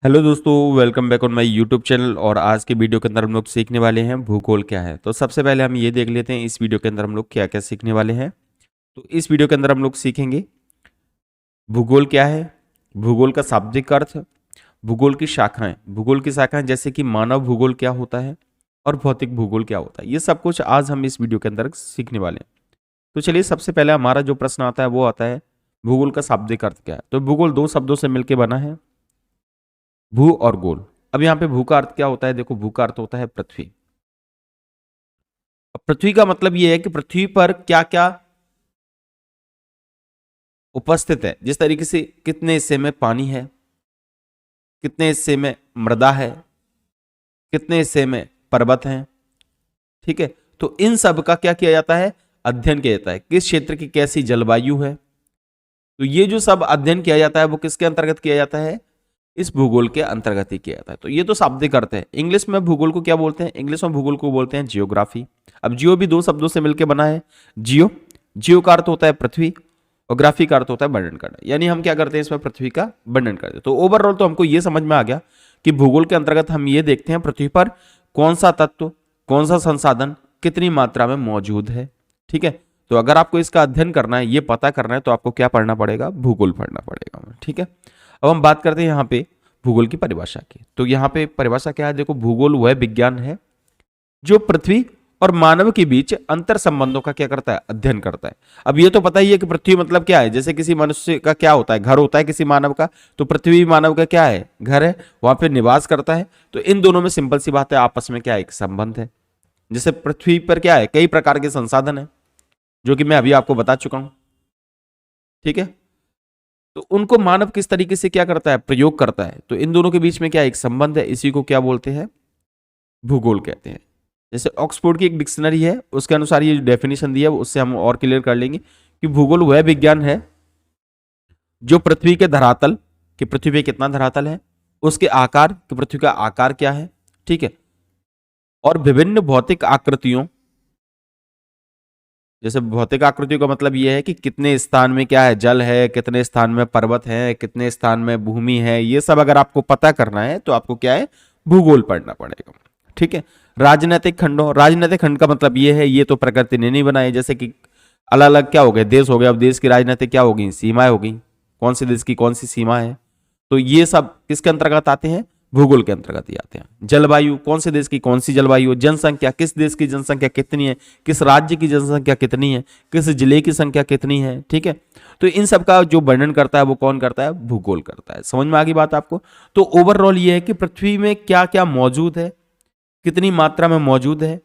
Hello दोस्तों, welcome back on my YouTube channel. और आज के वीडियो के अंदर हम लोग सीखने वाले हैं भूगोल क्या है। तो सबसे पहले हम ये देख लेते हैं इस वीडियो के अंदर हम लोग क्या क्या सीखने वाले हैं। तो इस वीडियो के अंदर हम लोग सीखेंगे भूगोल क्या है, भूगोल का शाब्दिक अर्थ, भूगोल की शाखाएं, भूगोल की शाखाएं जैसे कि मानव भूगोल क्या होता है और भौतिक भूगोल क्या होता है। ये सब कुछ आज हम इस वीडियो के अंदर सीखने वाले हैं। तो चलिए, सबसे पहले हमारा जो प्रश्न आता है वो आता है भूगोल का शाब्दिक अर्थ क्या है। तो भूगोल दो शब्दों से मिलकर बना है, भू और गोल। अब यहाँ पे भू का अर्थ क्या होता है? देखो, भू का अर्थ होता है पृथ्वी। अब पृथ्वी का मतलब ये है कि पृथ्वी पर क्या क्या उपस्थित है। जिस तरीके से कितने हिस्से में पानी है, कितने हिस्से में मृदा है, कितने हिस्से में पर्वत हैं, ठीक है। तो इन सब का क्या किया जाता है? अध्ययन किया जाता है। किस क्षेत्र की कैसी जलवायु है, तो ये जो सब अध्ययन किया जाता है वो किसके अंतर्गत किया जाता है? इस भूगोल के अंतर्गत ही किया जाता है। तो ये तो शाब्दिक अर्थ है। इंग्लिश में भूगोल को क्या बोलते हैं? इंग्लिश में भूगोल को बोलते हैं जियोग्राफी। अब जियो भी दो शब्दों से मिलकर बना है। जियो, जियो का अर्थ होता है पृथ्वी और ग्राफी का अर्थ होता है वर्णन करना। यानी हम क्या करते हैं? इसमें पृथ्वी का वर्णन करते हैं। तो ओवरऑल तो हमको ये समझ में आ गया कि भूगोल के अंतर्गत हम ये देखते हैं पृथ्वी पर कौन सा तत्व, कौन सा संसाधन कितनी मात्रा में मौजूद है, ठीक है। तो अगर आपको इसका अध्ययन करना है, ये पता करना है, तो आपको क्या पढ़ना पड़ेगा? भूगोल पढ़ना पड़ेगा, ठीक है। अब हम बात करते हैं यहाँ पे भूगोल की परिभाषा की। तो यहाँ पे परिभाषा क्या है? देखो, भूगोल वह विज्ञान है जो पृथ्वी और मानव के बीच अंतर संबंधों का क्या करता है? अध्ययन करता है। अब ये तो पता ही है कि पृथ्वी मतलब क्या है। जैसे किसी मनुष्य का क्या होता है? घर होता है किसी मानव का, तो पृथ्वी मानव का क्या है? घर है, वहां पे निवास करता है। तो इन दोनों में सिंपल सी बात है, आपस में क्या है? एक संबंध है। जैसे पृथ्वी पर क्या है? कई प्रकार के संसाधन है जो कि मैं अभी आपको बता चुका हूं, ठीक है। तो उनको मानव किस तरीके से क्या करता है? प्रयोग करता है। तो इन दोनों के बीच में क्या एक संबंध है, इसी को क्या बोलते हैं? भूगोल कहते हैं। जैसे ऑक्सफोर्ड की एक डिक्शनरी है, उसके अनुसार ये जो डेफिनेशन दी है उससे हम और क्लियर कर लेंगे कि भूगोल वह विज्ञान है जो पृथ्वी के धरातल, कि पृथ्वी पे कितना धरातल है, उसके आकार, कि पृथ्वी का आकार क्या है, ठीक है, और विभिन्न भौतिक आकृतियों। जैसे भौतिक आकृतियों का मतलब यह है कि कितने स्थान में क्या है? जल है, कितने स्थान में पर्वत है, कितने स्थान में भूमि है। ये सब अगर आपको पता करना है तो आपको क्या है? भूगोल पढ़ना पड़ेगा, ठीक है। राजनीतिक खंडों, राजनीतिक खंड का मतलब ये है, ये तो प्रकृति ने नहीं बनाए। जैसे कि अलग अलग क्या हो गए? देश हो गए। अब देश की राजनीतिक क्या होगी? सीमाएं होगी। कौन से देश की कौन सी सीमा है, तो ये सब किसके अंतर्गत आते हैं? भूगोल के अंतर्गत ही आते हैं। जलवायु, कौन से देश की कौन सी जलवायु। जनसंख्या, किस देश की जनसंख्या कितनी है, किस राज्य की जनसंख्या कितनी है, किस जिले की संख्या कितनी है, ठीक है। तो इन सब का जो वर्णन करता है वो कौन करता है? भूगोल करता है। समझ में आ गई बात आपको? तो ओवरऑल ये है कि पृथ्वी में क्या क्या मौजूद है, कितनी मात्रा में मौजूद है,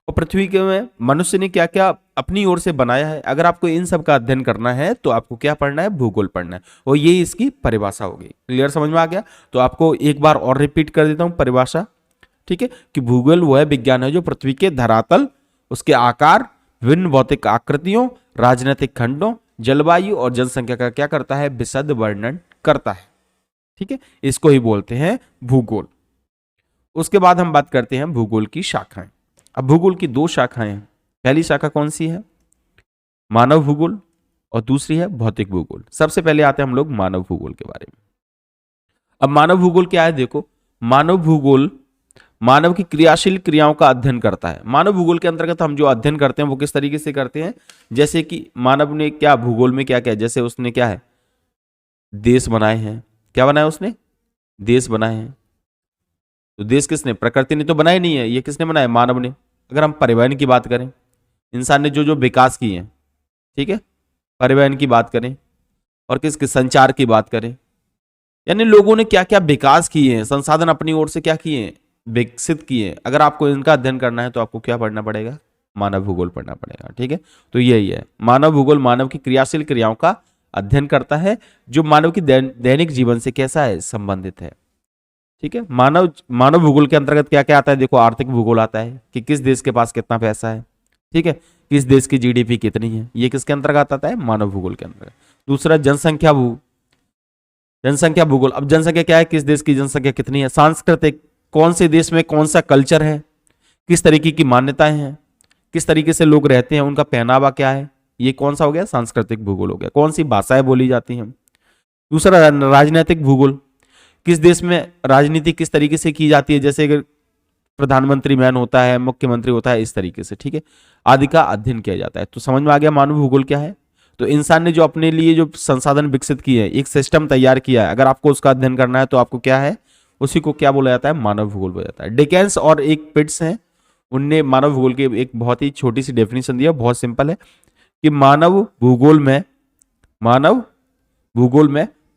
और पृथ्वी के में मनुष्य ने क्या क्या अपनी ओर से बनाया है। अगर आपको इन सब का अध्ययन करना है तो आपको क्या पढ़ना है? भूगोल पढ़ना है। और ये इसकी परिभाषा होगी। क्लियर, समझ में आ गया? तो आपको एक बार और रिपीट कर देता हूं परिभाषा, ठीक है, कि भूगोल वह विज्ञान है जो पृथ्वी के धरातल, उसके आकार, विभिन्न भौतिक आकृतियों, राजनीतिक खंडों, जलवायु और जनसंख्या का क्या करता है? विशद वर्णन करता है, ठीक है। इसको ही बोलते हैं भूगोल। उसके बाद हम बात करते हैं भूगोल की शाखाएं। अब भूगोल की दो शाखाएं हैं। पहली शाखा कौन सी है? मानव भूगोल, और दूसरी है भौतिक भूगोल। सबसे पहले आते हैं हम लोग मानव भूगोल के बारे में। अब मानव भूगोल क्या है? देखो, मानव भूगोल मानव की क्रियाशील क्रियाओं का अध्ययन करता है। मानव भूगोल के अंतर्गत हम जो अध्ययन करते हैं वो किस तरीके से करते हैं? जैसे कि मानव ने क्या भूगोल में क्या क्या, जैसे उसने क्या है? देश बनाए हैं। क्या बनाया उसने? देश बनाए हैं। तो देश किसने? प्रकृति ने तो बनाए नहीं है, ये किसने बनाया? मानव ने। अगर हम परिवहन की बात करें, इंसान ने जो जो विकास किए हैं, ठीक है, परिवहन की बात करें और किसके? संचार की बात करें, यानी लोगों ने क्या क्या विकास किए हैं, संसाधन अपनी ओर से क्या किए हैं? विकसित किए हैं। अगर आपको इनका अध्ययन करना है तो आपको क्या पढ़ना पड़ेगा? मानव भूगोल पढ़ना पड़ेगा, ठीक है। तो यही है मानव भूगोल, मानव की क्रियाशील क्रियाओं का अध्ययन करता है जो मानव की दैनिक जीवन से कैसा है? संबंधित है, ठीक है। मानव भूगोल के अंतर्गत क्या क्या आता है? देखो, आर्थिक भूगोल आता है कि किस देश के पास कितना पैसा है, ठीक है, किस देश की जीडीपी कितनी है। ये किसके अंतर्गत आता है? मानव भूगोल के अंतर्गत। दूसरा जनसंख्या भूगोल। अब जनसंख्या क्या है? किस देश की जनसंख्या कितनी है। सांस्कृतिक, कौन से देश में कौन सा कल्चर है, किस तरीके की मान्यताएं हैं, किस तरीके से लोग रहते हैं, उनका पहनावा क्या है। ये कौन सा हो गया? सांस्कृतिक भूगोल हो गया। कौन सी भाषाएं बोली जाती हैं। दूसरा राजनीतिक भूगोल, किस देश में राजनीति किस तरीके से की जाती है, जैसे अगर प्रधानमंत्री मैन होता है, मुख्यमंत्री होता है, इस तरीके से, ठीक है, आदि का अध्ययन किया जाता है। तो समझ में आ गया मानव भूगोल क्या है। तो इंसान ने जो अपने लिए जो संसाधन विकसित किए हैं, एक सिस्टम तैयार किया है, अगर आपको उसका अध्ययन करना है तो आपको क्या है, उसी को क्या बोला जाता है, मानव भूगोल बोला जाता है। डिकेंस और एक पिट्स हैं, उनने मानव भूगोल की एक बहुत ही छोटी सी डेफिनेशन दिया, बहुत सिंपल है कि मानव भूगोल में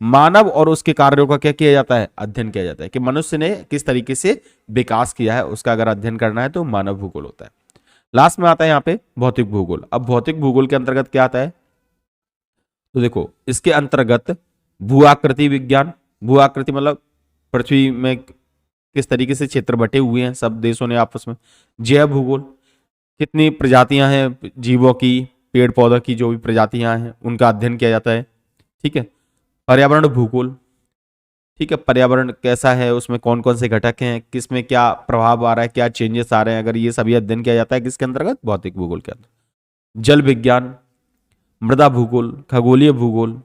मानव और उसके कार्यों का क्या किया जाता है, अध्ययन किया जाता है, कि मनुष्य ने किस तरीके से विकास किया है, उसका अगर अध्ययन करना है तो मानव भूगोल होता है। लास्ट में आता है यहाँ पे भौतिक भूगोल। अब भौतिक भूगोल के अंतर्गत क्या आता है, तो देखो इसके अंतर्गत भू आकृति विज्ञान, भू आकृति मतलब पृथ्वी में किस तरीके से क्षेत्र बटे हुए हैं सब देशों ने आपस में। जैव भूगोल, कितनी प्रजातियां हैं जीवों की, पेड़ पौधों की जो भी प्रजातियां हैं उनका अध्ययन किया जाता है, ठीक है। पर्यावरण भूगोल, ठीक है, पर्यावरण कैसा है, उसमें कौन कौन से घटक हैं, किस में क्या प्रभाव आ रहा है, क्या चेंजेस आ रहे हैं, अगर ये सभी अध्ययन किया जाता है किसके अंतर्गत, भौतिक भूगोल के अंदर। जल विज्ञान, मृदा भूगोल, खगोलीय भूगोल,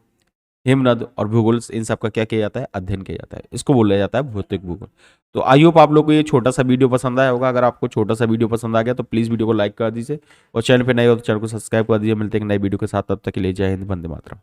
हिमनद और भूगोल, इन सब का क्या किया जाता है, अध्ययन किया जाता है, इसको बोला जाता है भौतिक भूगोल। तो आई होप आप लोग को ये छोटा सा वीडियो पसंद आया होगा। अगर आपको छोटा सा वीडियो पसंद आ गया तो प्लीज वीडियो को लाइक कर दीजिए और चैनल पे नए हो तो चैनल को सब्सक्राइब कर दीजिए। मिलते हैं एक नई वीडियो के साथ, तब तक के लिए जय हिंद, वंदे मातरम।